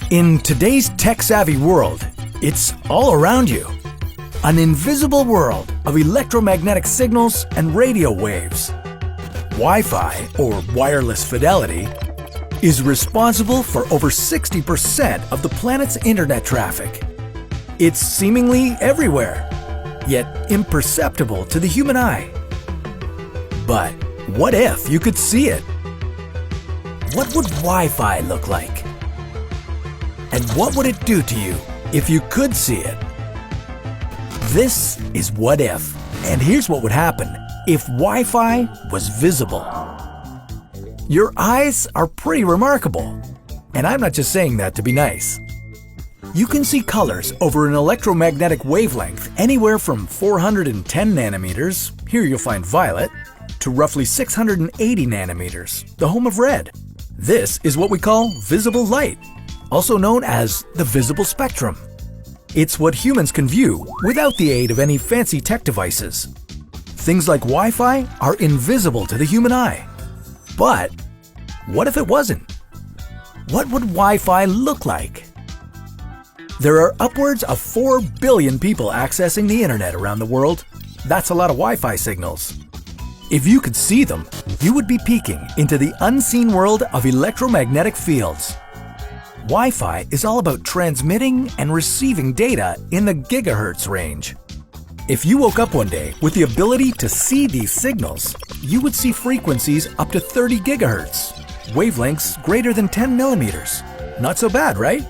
In today's tech-savvy world, it's all around you. An invisible world of electromagnetic signals and radio waves. Wi-Fi, or wireless fidelity, is responsible for over 60% of the planet's internet traffic. It's seemingly everywhere, yet imperceptible to the human eye. But what if you could see it? What would Wi-Fi look like? And what would it do to you if you could see it? This is What If, and here's what would happen if Wi-Fi was visible. Your eyes are pretty remarkable, and I'm not just saying that to be nice. You can see colors over an electromagnetic wavelength anywhere from 410 nanometers, here you'll find violet, to roughly 680 nanometers, the home of red. This is what we call visible light, also known as the visible spectrum. It's what humans can view without the aid of any fancy tech devices. Things like Wi-Fi are invisible to the human eye. But what if it wasn't? What would Wi-Fi look like? There are upwards of 4 billion people accessing the internet around the world. That's a lot of Wi-Fi signals. If you could see them, you would be peeking into the unseen world of electromagnetic fields. Wi-Fi is all about transmitting and receiving data in the gigahertz range. If you woke up one day with the ability to see these signals, you would see frequencies up to 30 gigahertz, wavelengths greater than 10 millimeters. Not so bad, right?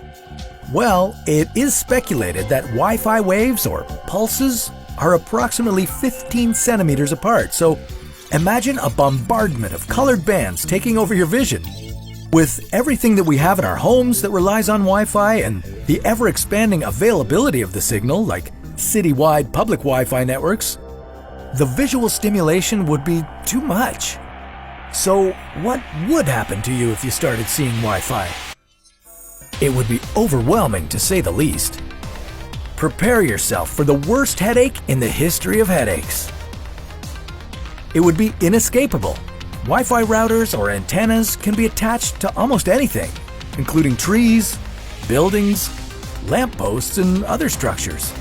Well, it is speculated that Wi-Fi waves, or pulses, are approximately 15 centimeters apart, so imagine a bombardment of colored bands taking over your vision. With everything that we have in our homes that relies on Wi-Fi and the ever-expanding availability of the signal, like citywide public Wi-Fi networks, the visual stimulation would be too much. So what would happen to you if you started seeing Wi-Fi? It would be overwhelming, to say the least. Prepare yourself for the worst headache in the history of headaches. It would be inescapable. Wi-Fi routers or antennas can be attached to almost anything, including trees, buildings, lampposts, and other structures.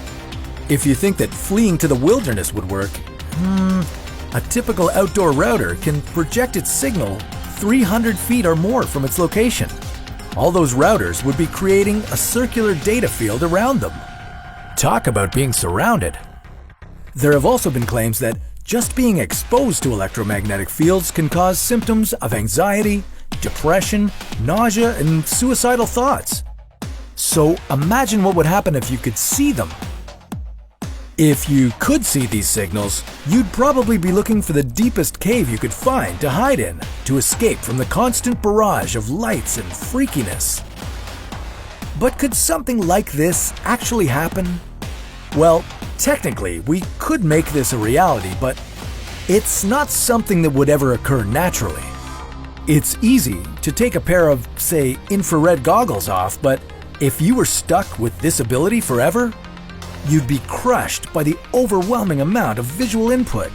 If you think that fleeing to the wilderness would work, a typical outdoor router can project its signal 300 feet or more from its location. All those routers would be creating a circular data field around them. Talk about being surrounded. There have also been claims that just being exposed to electromagnetic fields can cause symptoms of anxiety, depression, nausea, and suicidal thoughts. So imagine what would happen if you could see them. If you could see these signals, you'd probably be looking for the deepest cave you could find to hide in, to escape from the constant barrage of lights and freakiness. But could something like this actually happen? Well, technically, we could make this a reality, but it's not something that would ever occur naturally. It's easy to take a pair of, say, infrared goggles off, but if you were stuck with this ability forever, you'd be crushed by the overwhelming amount of visual input.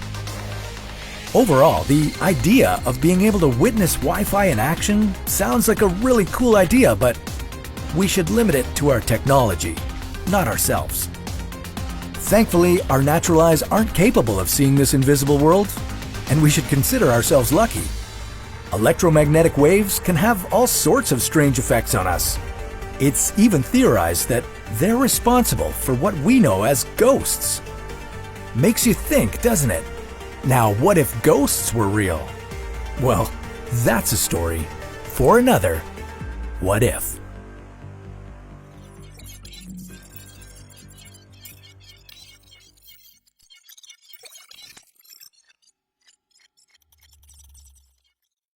Overall, the idea of being able to witness Wi-Fi in action sounds like a really cool idea, but we should limit it to our technology, not ourselves. Thankfully, our natural eyes aren't capable of seeing this invisible world, and we should consider ourselves lucky. Electromagnetic waves can have all sorts of strange effects on us. It's even theorized that they're responsible for what we know as ghosts. Makes you think, doesn't it? Now, what if ghosts were real? Well, that's a story for another What If.